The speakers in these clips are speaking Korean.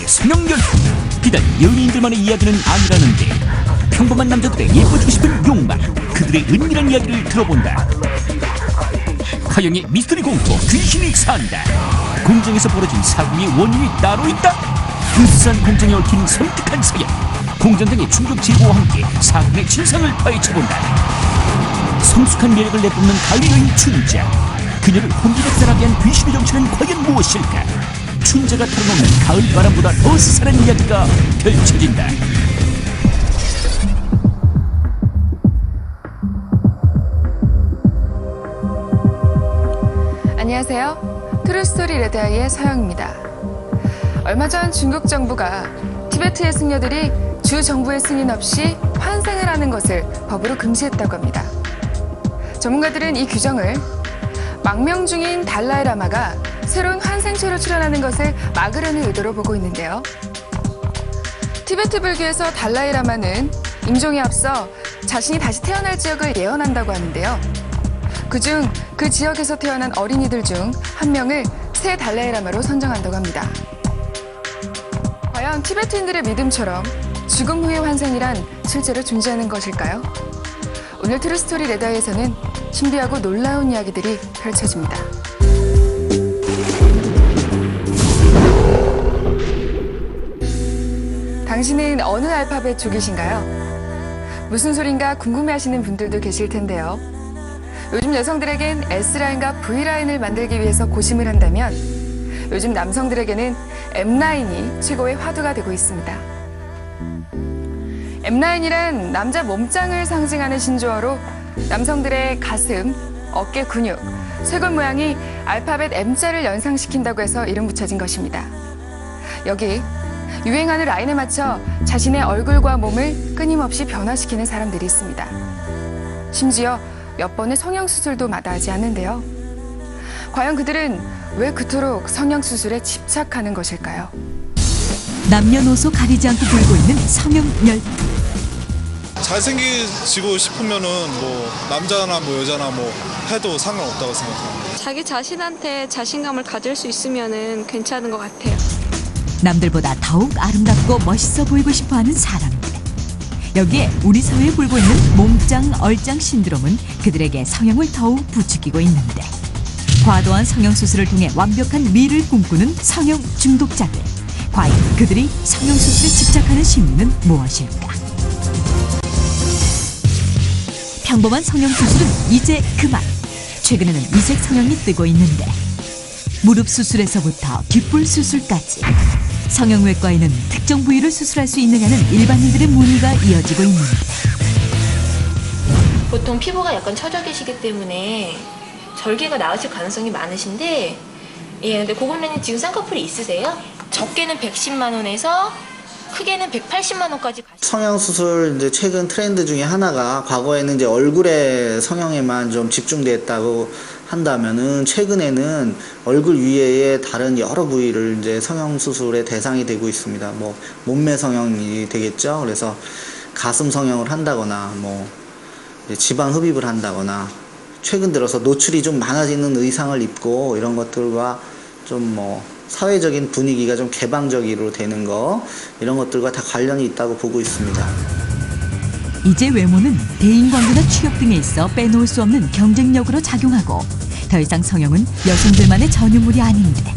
남자들의 성형열. 비단 연예인들만의 이야기는 아니라는데 평범한 남자들의 예뻐지고 싶은 욕망, 그들의 은밀한 이야기를 들어본다. 가영의 미스터리 공포 귀신이 산다. 공장에서 벌어진 사고의 원인이 따로 있다. 으스스한 공장에 얽힌 섬뜩한 사연, 공장 등의 충격 제보와 함께 사건의 진상을 파헤쳐본다. 성숙한 매력을 내뿜는 가을 여인 춘자, 그녀를 혼비백산하게 한 귀신의 정체는 과연 무엇일까? 춘자가 털어놓는 가을 바람보다 더 스산한 이야기가 펼쳐진다. 안녕하세요. 트루스토리 레드아이의 서영입니다. 얼마 전 중국 정부가 티베트의 승려들이 주 정부의 승인 없이 환생을 하는 것을 법으로 금지했다고 합니다. 전문가들은 이 규정을 망명 중인 달라이라마가 새로운 환생체로 출현하는 것을 막으려는 의도로 보고 있는데요. 티베트 불교에서 달라이라마는 임종에 앞서 자신이 다시 태어날 지역을 예언한다고 하는데요. 그중 그 지역에서 태어난 어린이들 중 한 명을 새 달라이라마로 선정한다고 합니다. 과연 티베트인들의 믿음처럼 죽음 후의 환생이란 실제로 존재하는 것일까요? 오늘 트루스토리 레다이에서는 신비하고 놀라운 이야기들이 펼쳐집니다. 당신은 어느 알파벳 족이신가요? 무슨 소린가 궁금해하시는 분들도 계실 텐데요. 요즘 여성들에겐 S라인과 V라인을 만들기 위해서 고심을 한다면 요즘 남성들에게는 M라인이 최고의 화두가 되고 있습니다. M라인이란 남자 몸짱을 상징하는 신조어로 남성들의 가슴, 어깨 근육, 쇄골 모양이 알파벳 M자를 연상시킨다고 해서 이름 붙여진 것입니다. 여기 유행하는 라인에 맞춰 자신의 얼굴과 몸을 끊임없이 변화시키는 사람들이 있습니다. 심지어 몇 번의 성형수술도 마다하지 않는데요. 과연 그들은 왜 그토록 성형수술에 집착하는 것일까요? 남녀노소 가리지 않고 돌고 있는 성형열. 잘생기시고 싶으면은 뭐 남자나 뭐 여자나 뭐 해도 상관없다고 생각합니다. 자기 자신한테 자신감을 가질 수 있으면은 괜찮은 것 같아요. 남들보다 더욱 아름답고 멋있어 보이고 싶어하는 사람들. 여기에 우리 사회에 불고 있는 몸짱, 얼짱 신드롬은 그들에게 성형을 더욱 부추기고 있는데, 과도한 성형수술을 통해 완벽한 미를 꿈꾸는 성형 중독자들. 과연 그들이 성형수술에 집착하는 심리는 무엇일까? 평범한 성형수술은 이제 그만. 최근에는 이색 성형이 뜨고 있는데, 무릎 수술에서부터 귓볼 수술까지 성형외과에는 특정 부위를 수술할 수 있느냐는 일반인들의 문의가 이어지고 있는데, 보통 피부가 약간 처져 계시기 때문에 절개가 나으실 가능성이 많으신데, 예, 근데 고객님 지금 쌍꺼풀이 있으세요? 적게는 110만 원에서 크게는 180만 원까지 성형수술 이제 최근 트렌드 중에 하나가, 과거에는 이제 얼굴에 성형에만 좀 집중됐다고 한다면은 최근에는 얼굴 위에 다른 여러 부위를 이제 성형수술의 대상이 되고 있습니다. 뭐 몸매 성형이 되겠죠. 그래서 가슴 성형을 한다거나 뭐 지방 흡입을 한다거나, 최근 들어서 노출이 좀 많아지는 의상을 입고 이런 것들과 좀 뭐 사회적인 분위기가 좀 개방적으로 되는 거, 이런 것들과 다 관련이 있다고 보고 있습니다. 이제 외모는 대인관계나 취업 등에 있어 빼놓을 수 없는 경쟁력으로 작용하고, 더 이상 성형은 여성들만의 전유물이 아닌데,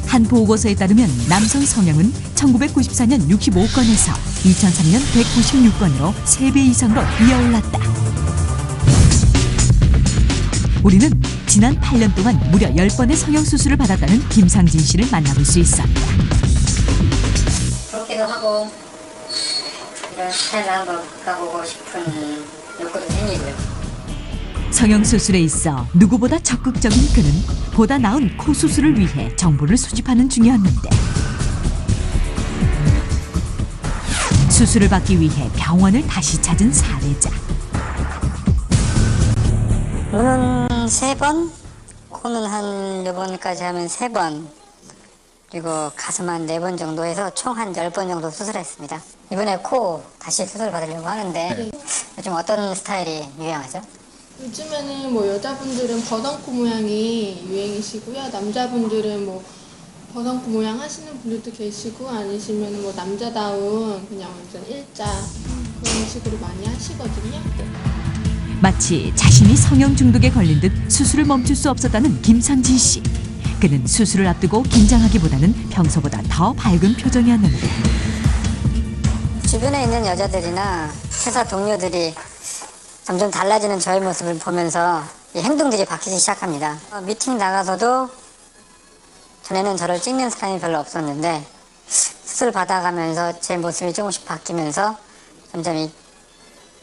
한 보고서에 따르면 남성 성형은 1994년 65건에서 2003년 196건으로 3배 이상으로 이어올랐다. 우리는 지난 8년 동안 무려 10번의 성형수술을 받았다는 김상진 씨를 만나볼 수 있었다. 그렇게도 하고 이런 스타일을 한번 가보고 싶은 욕구도 생기고요. 성형수술에 있어 누구보다 적극적인 그는 보다 나은 코 수술을 위해 정보를 수집하는 중이었는데, 수술을 받기 위해 병원을 다시 찾은 사례자. 눈은 3번, 코는 한 요번까지 하면 3번, 그리고 가슴 한 4번 정도 해서 총 한 10번 정도 수술했습니다. 이번에 코 다시 수술 받으려고 하는데 요즘 어떤 스타일이 유행하죠? 요즘에는 뭐 여자분들은 버덩코 모양이 유행이시고요. 남자분들은 뭐 버상포 모양 하시는 분들도 계시고 아니시면 뭐 남자다운 그냥 완전 일자 그런 식으로 많이 하시거든요. 마치 자신이 성형 중독에 걸린 듯 수술을 멈출 수 없었다는 김상진 씨. 그는 수술을 앞두고 긴장하기보다는 평소보다 더 밝은 표정이었는데 주변에 있는 여자들이나 회사 동료들이 점점 달라지는 저의 모습을 보면서 이 행동들이 바뀌기 시작합니다. 미팅 나가서도 전에는 저를 찍는 사람이 별로 없었는데 수술 받아가면서 제 모습이 조금씩 바뀌면서 점점 이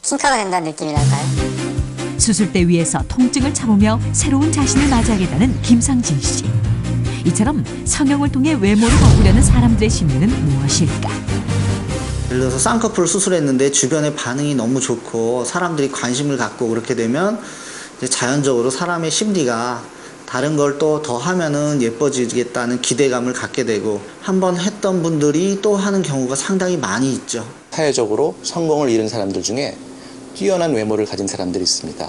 킹카가 된다는 느낌이랄까요? 수술대 위에서 통증을 참으며 새로운 자신을 맞이하겠다는 김상진 씨. 이처럼 성형을 통해 외모를 바꾸려는 사람들의 심리는 무엇일까? 예를 들어서 쌍꺼풀 수술했는데 주변의 반응이 너무 좋고 사람들이 관심을 갖고 그렇게 되면 이제 자연적으로 사람의 심리가 다른 걸 또 더 하면은 예뻐지겠다는 기대감을 갖게 되고 한번 했던 분들이 또 하는 경우가 상당히 많이 있죠. 사회적으로 성공을 이룬 사람들 중에 뛰어난 외모를 가진 사람들이 있습니다.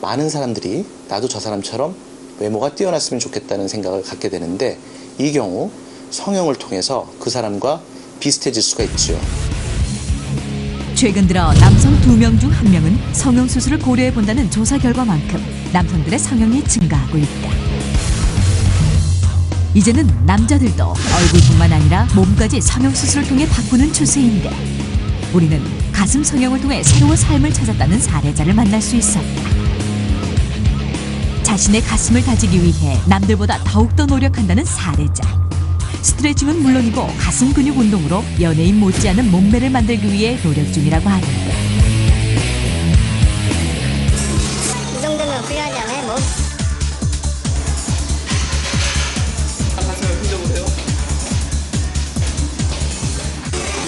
많은 사람들이 나도 저 사람처럼 외모가 뛰어났으면 좋겠다는 생각을 갖게 되는데 이 경우 성형을 통해서 그 사람과 비슷해질 수가 있죠. 최근 들어 남성 2명 중 1명은 성형수술을 고려해본다는 조사 결과만큼 남성들의 성형이 증가하고 있다. 이제는 남자들도 얼굴뿐만 아니라 몸까지 성형수술을 통해 바꾸는 추세인데 우리는 가슴 성형을 통해 새로운 삶을 찾았다는 사례자를 만날 수 있었다. 자신의 가슴을 다지기 위해 남들보다 더욱더 노력한다는 사례자. 스트레칭은 물론이고 가슴 근육 운동으로 연예인 못지않은 몸매를 만들기 위해 노력 중이라고 하는데 이 정도면 훌륭하지 않아요? 뭐? 가슴을 흔져보세요.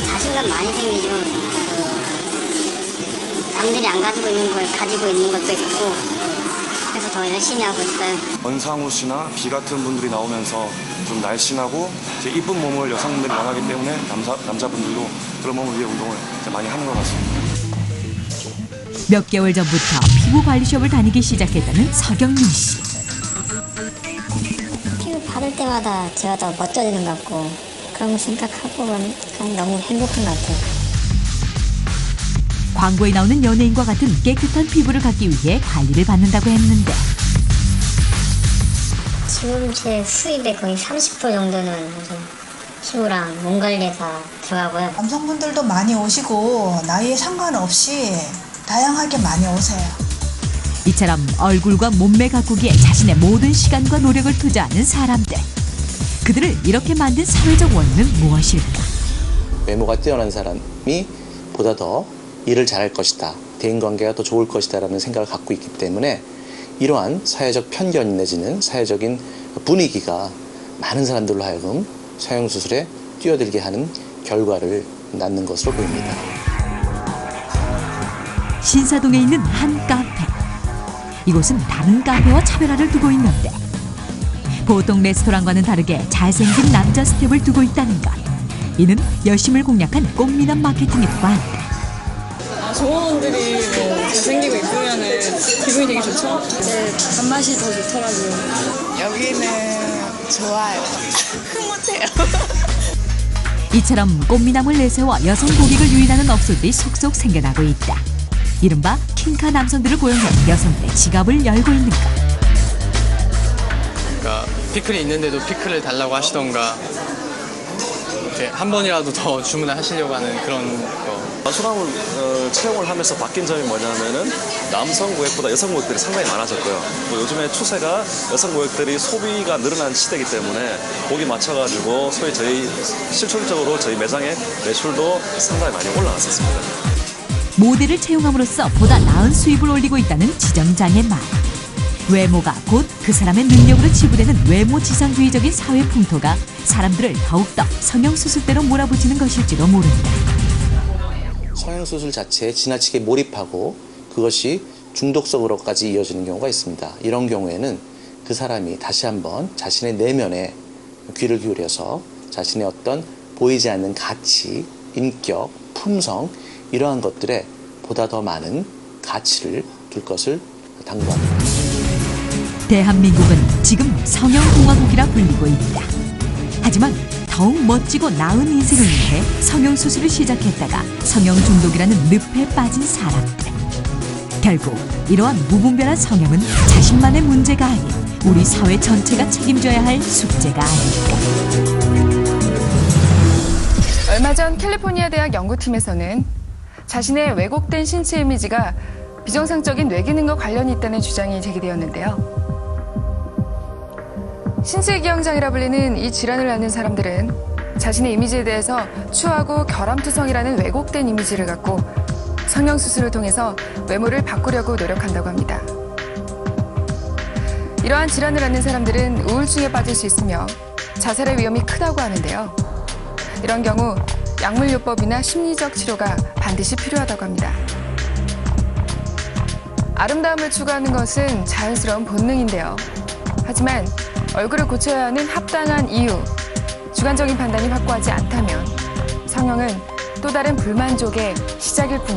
자신감 많이 생기죠. 남들이 안 가지고 있는 걸 가지고 있는 것도 있고 그래서 더 열심히 하고 있어요. 원상우 씨나 비 같은 분들이 나오면서 좀 날씬하고 제 이쁜 몸을 여성분들이 원하기 때문에 남자분들도 그런 몸을 위해 운동을 많이 하는 것 같습니다. 몇 개월 전부터 피부 관리숍을 다니기 시작했다는 서경민 씨. 피부 바를 때마다 제가 더 멋져지는 것 같고 그런 거 생각하고 그냥 너무 행복한 것 같아요. 광고에 나오는 연예인과 같은 깨끗한 피부를 갖기 위해 관리를 받는다고 했는데 지금 제 수입의 거의 30% 정도는 피부랑 몸 관리에 다 들어가고요. 남성분들도 많이 오시고 나이에 상관없이 다양하게 많이 오세요. 이처럼 얼굴과 몸매 가꾸기에 자신의 모든 시간과 노력을 투자하는 사람들. 그들을 이렇게 만든 사회적 원인은 무엇일까? 외모가 뛰어난 사람이 보다 더 일을 잘할 것이다. 대인관계가 더 좋을 것이다 라는 생각을 갖고 있기 때문에 이러한 사회적 편견 내지는 사회적인 분위기가 많은 사람들로 하여금 성형수술에 뛰어들게 하는 결과를 낳는 것으로 보입니다. 신사동에 있는 한 카페. 이곳은 다른 카페와 차별화를 두고 있는데 보통 레스토랑과는 다르게 잘생긴 남자 스텝을 두고 있다는 것. 이는 여심을 공략한 꽃미남 마케팅이라고 한다. 조원들이 뭐 잘생기고 이쁘면은 기분이 되게 좋죠? 네, 단맛이 더 좋더라고요. 여기는 좋아요. 흐뭇해요. 이처럼 꽃미남을 내세워 여성 고객을 유인하는 업소들이 속속 생겨나고 있다. 이른바 킹카 남성들을 고용해 여성들의 지갑을 열고 있는 것. 그러니까 피클이 있는데도 피클을 달라고 하시던가 이렇게 한 번이라도 더 주문을 하시려고 하는 그런 거. 소나무 채용을 하면서 바뀐 점이 뭐냐면은 남성 고객보다 여성 고객들이 상당히 많아졌고요. 또 요즘에 추세가 여성 고객들이 소비가 늘어난 시대이기 때문에 거기 맞춰가지고 소위 저희 실질적으로 저희 매장의 매출도 상당히 많이 올라갔었습니다. 모델을 채용함으로써 보다 나은 수입을 올리고 있다는 지점장의 말. 외모가 곧 그 사람의 능력으로 지불되는 외모지상주의적인 사회 풍토가 사람들을 더욱더 성형수술대로 몰아붙이는 것일지도 모른다. 성형수술 자체에 지나치게 몰입하고 그것이 중독성으로까지 이어지는 경우가 있습니다. 이런 경우에는 그 사람이 다시 한번 자신의 내면에 귀를 기울여서 자신의 어떤 보이지 않는 가치, 인격, 품성 이러한 것들에 보다 더 많은 가치를 둘 것을 당부합니다. 대한민국은 지금 성형공화국이라 불리고 있다. 하지만 더욱 멋지고 나은 인생을 위해 성형수술을 시작했다가 성형 중독이라는 늪에 빠진 사람들. 결국 이러한 무분별한 성형은 자신만의 문제가 아닌 우리 사회 전체가 책임져야 할 숙제가 아닐까. 얼마 전 캘리포니아 대학 연구팀에서는 자신의 왜곡된 신체 이미지가 비정상적인 뇌기능과 관련이 있다는 주장이 제기되었는데요. 신체기형장이라 불리는 이 질환을 앓는 사람들은 자신의 이미지에 대해서 추하고 결함투성이라는 왜곡된 이미지를 갖고 성형수술을 통해서 외모를 바꾸려고 노력한다고 합니다. 이러한 질환을 앓는 사람들은 우울증에 빠질 수 있으며 자살의 위험이 크다고 하는데요. 이런 경우 약물요법이나 심리적 치료가 반드시 필요하다고 합니다. 아름다움을 추구하는 것은 자연스러운 본능인데요. 하지만 얼굴을 고쳐야 하는 합당한 이유, 주관적인 판단이 확고하지 않다면 성형은 또 다른 불만족의 시작일 뿐입니다.